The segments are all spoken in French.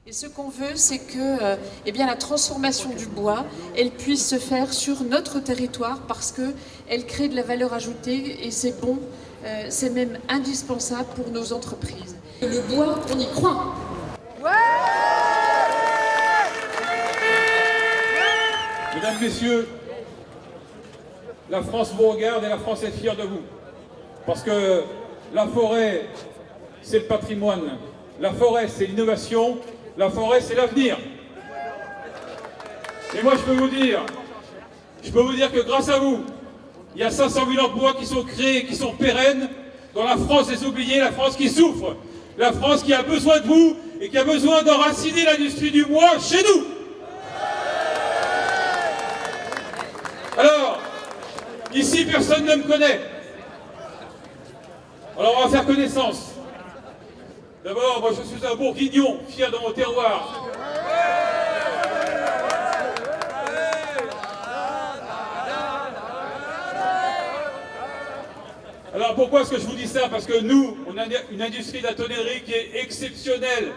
Et ce qu'on veut, c'est que eh bien, la transformation du bois, elle puisse se faire sur notre territoire parce qu'elle crée de la valeur ajoutée et c'est bon, c'est même indispensable pour nos entreprises. Et le bois, on y croit. Ouais. Mesdames, Messieurs, la France vous regarde et la France est fière de vous. Parce que la forêt, c'est le patrimoine. La forêt, c'est l'innovation. La forêt, c'est l'avenir. Et moi, je peux vous dire que grâce à vous, il y a 500 000 emplois qui sont créés, qui sont pérennes dans la France des oubliés, la France qui souffre, la France qui a besoin de vous et qui a besoin d'enraciner l'industrie du bois chez nous. Alors, ici, personne ne me connaît. Alors, on va faire connaissance. D'abord, moi je suis un bourguignon, fier de mon terroir. Alors pourquoi est-ce que je vous dis ça? Parce que nous, on a une industrie de la tonnellerie qui est exceptionnelle.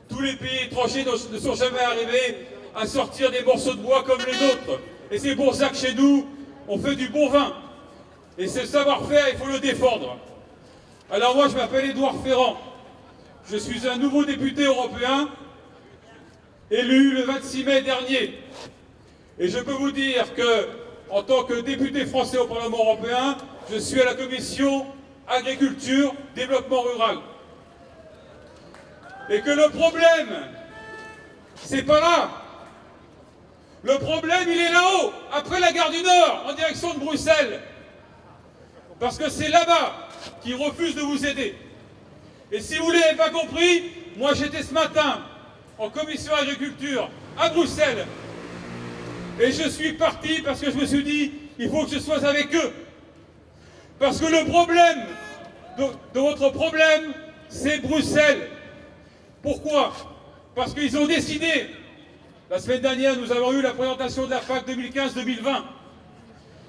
Tous les pays étrangers ne sont jamais arrivés à sortir des morceaux de bois comme les nôtres. Et c'est pour ça que chez nous, on fait du bon vin. Et ce savoir-faire, il faut le défendre. Alors moi, je m'appelle Édouard Ferrand. Je suis un nouveau député européen, élu le 26 mai dernier. Et je peux vous dire que, en tant que député français au Parlement européen, je suis à la commission Agriculture, Développement rural. Et que le problème, c'est pas là. Le problème, il est là-haut, après la gare du Nord, en direction de Bruxelles. Parce que c'est là-bas qu'ils refusent de vous aider. Et si vous ne l'avez pas compris, moi j'étais ce matin en commission agriculture à Bruxelles. Et je suis parti parce que je me suis dit, il faut que je sois avec eux. Parce que le problème de votre problème, c'est Bruxelles. Pourquoi? Parce qu'ils ont décidé, la semaine dernière nous avons eu la présentation de la PAC 2015-2020.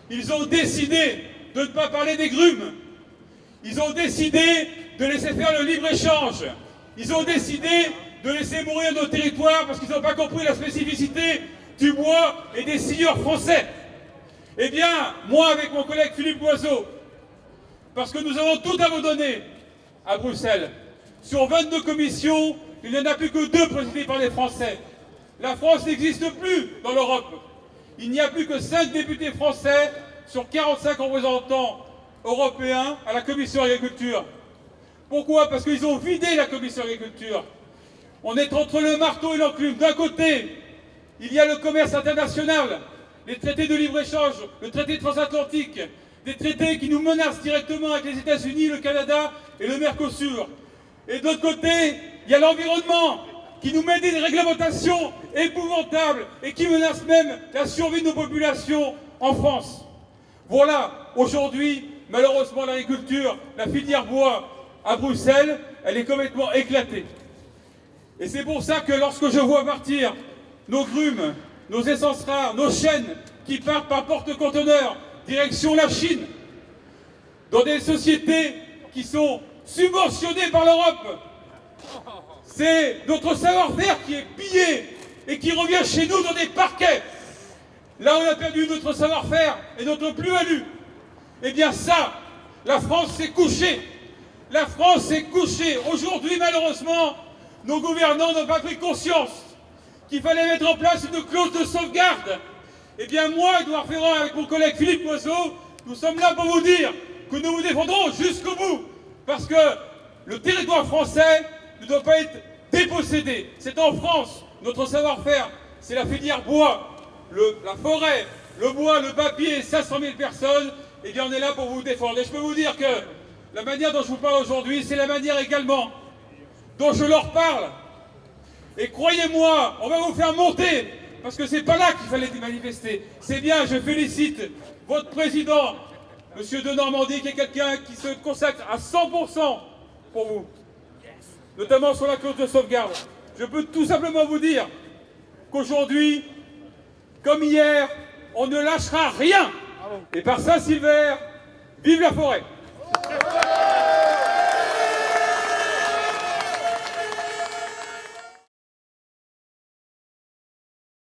Ils ont décidé de ne pas parler des grumes. Ils ont décidé de laisser faire le libre-échange. Ils ont décidé de laisser mourir nos territoires parce qu'ils n'ont pas compris la spécificité du bois et des scieurs français. Eh bien, moi, avec mon collègue Philippe Loiseau, parce que nous avons tout à vous donner à Bruxelles, sur 22 commissions, il n'y en a plus que 2 présidées par les Français. La France n'existe plus dans l'Europe. Il n'y a plus que 5 députés français sur 45 représentants européens à la commission agriculture. Pourquoi? Parce qu'ils ont vidé la commission agriculture. On est entre le marteau et l'enclume. D'un côté, il y a le commerce international, les traités de libre-échange, le traité transatlantique, des traités qui nous menacent directement avec les États-Unis, le Canada et le Mercosur. Et de l'autre côté, il y a l'environnement qui nous met des réglementations épouvantables et qui menace même la survie de nos populations en France. Voilà, aujourd'hui, malheureusement, l'agriculture, la filière bois à Bruxelles, elle est complètement éclatée. Et c'est pour ça que lorsque je vois partir nos grumes, nos essences rares, nos chênes qui partent par porte-conteneurs, direction la Chine, dans des sociétés qui sont subventionnées par l'Europe, c'est notre savoir-faire qui est pillé et qui revient chez nous dans des parquets. Là, on a perdu notre savoir-faire et notre plus-value. Eh bien ça, la France s'est couchée. La France s'est couchée. Aujourd'hui, malheureusement, nos gouvernants n'ont pas pris conscience qu'il fallait mettre en place une clause de sauvegarde. Eh bien moi, Édouard Ferrand, avec mon collègue Philippe Loiseau, nous sommes là pour vous dire que nous vous défendrons jusqu'au bout. Parce que le territoire français ne doit pas être dépossédé. C'est en France, notre savoir-faire, c'est la filière bois, la forêt, le bois, le papier, 500 000 personnes. Eh bien on est là pour vous défendre. Et je peux vous dire que la manière dont je vous parle aujourd'hui, c'est la manière également dont je leur parle. Et croyez-moi, on va vous faire monter, parce que c'est pas là qu'il fallait manifester. C'est bien, je félicite votre président, Monsieur de Normandie, qui est quelqu'un qui se consacre à 100% pour vous, notamment sur la clause de sauvegarde. Je peux tout simplement vous dire qu'aujourd'hui, comme hier, on ne lâchera rien. Et par Saint-Silver, vive la forêt!